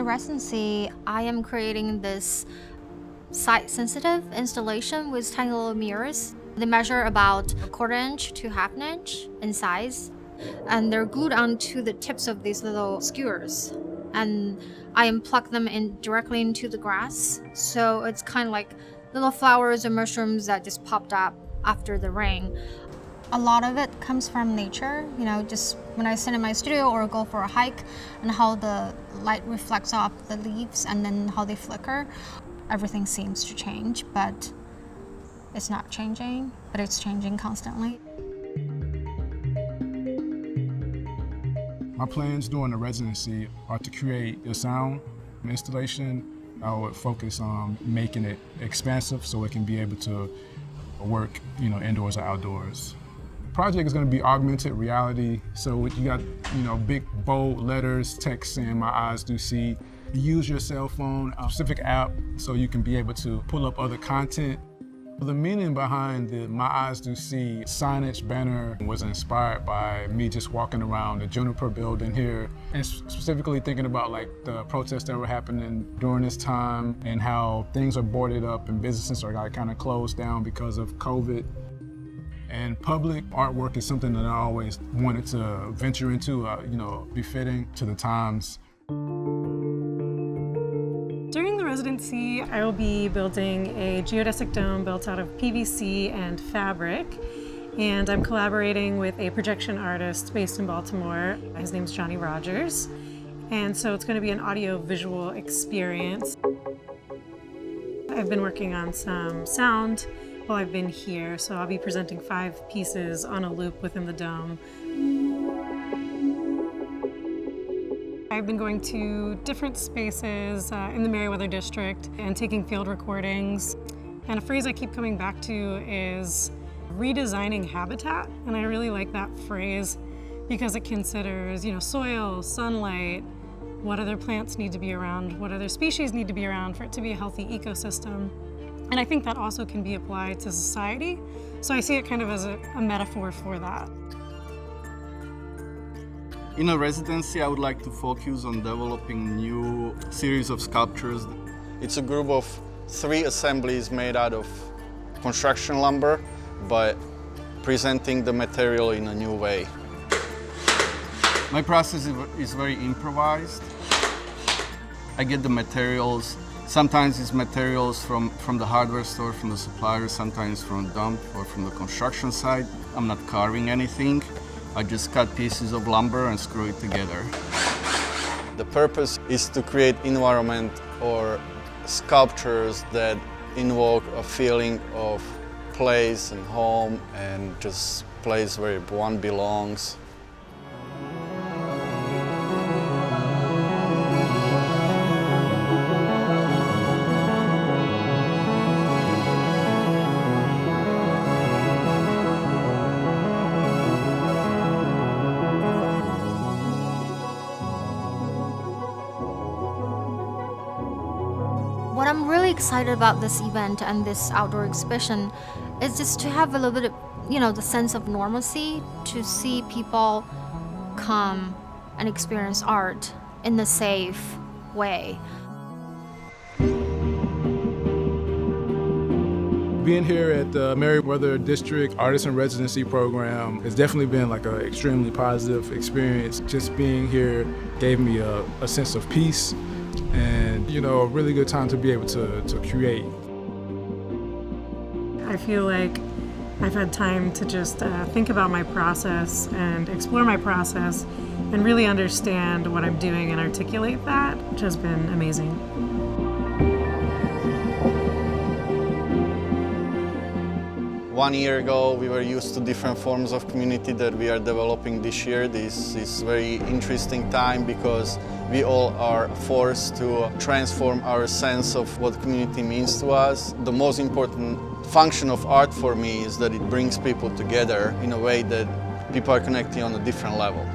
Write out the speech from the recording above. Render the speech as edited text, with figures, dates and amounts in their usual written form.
the residency, I am creating this site-sensitive installation with tiny little mirrors. They measure about 1/4 inch to 1/2 inch in size, and they're glued onto the tips of these little skewers. And I plug them in directly into the grass, so it's kind of like little flowers and mushrooms that just popped up after the rain. A lot of it comes from nature, just when I sit in my studio or go for a hike, and how the light reflects off the leaves and then how they flicker. Everything seems to change, but it's not changing, but it's changing constantly. My plans during the residency are to create a sound installation. I would focus on making it expansive so it can be able to work, indoors or outdoors. The project is going to be augmented reality, so you got, big bold letters, text saying "My eyes do see." You use your cell phone, a specific app, so you can be able to pull up other content. The meaning behind the "My Eyes Do See" signage banner was inspired by me just walking around the Juniper building here, and specifically thinking about the protests that were happening during this time and how things are boarded up and businesses are kind of closed down because of COVID. And public artwork is something that I always wanted to venture into, befitting to the times. During the residency, I will be building a geodesic dome built out of PVC and fabric, and I'm collaborating with a projection artist based in Baltimore. His name's Johnny Rogers, and so it's going to be an audio-visual experience. I've been working on some sound while I've been here, so I'll be presenting 5 pieces on a loop within the dome. I've been going to different spaces in the Merriweather District and taking field recordings. And a phrase I keep coming back to is redesigning habitat. And I really like that phrase because it considers, soil, sunlight, what other plants need to be around, what other species need to be around for it to be a healthy ecosystem. And I think that also can be applied to society. So I see it kind of as a metaphor for that. In a residency, I would like to focus on developing new series of sculptures. It's a group of 3 assemblies made out of construction lumber, but presenting the material in a new way. My process is very improvised. I get the materials. Sometimes it's materials from the hardware store, from the supplier, sometimes from a dump or from the construction site. I'm not carving anything. I just cut pieces of lumber and screw it together. The purpose is to create environment or sculptures that invoke a feeling of place and home and just place where one belongs. What I'm really excited about this event and this outdoor exhibition is just to have a little bit of, the sense of normalcy, to see people come and experience art in a safe way. Being here at the Merriweather District Artist in Residency program has definitely been an extremely positive experience. Just being here gave me a sense of peace and, a really good time to be able to create. I feel like I've had time to just think about my process and explore my process and really understand what I'm doing and articulate that, which has been amazing. One year ago, we were used to different forms of community that we are developing this year. This is a very interesting time because we all are forced to transform our sense of what community means to us. The most important function of art for me is that it brings people together in a way that people are connecting on a different level.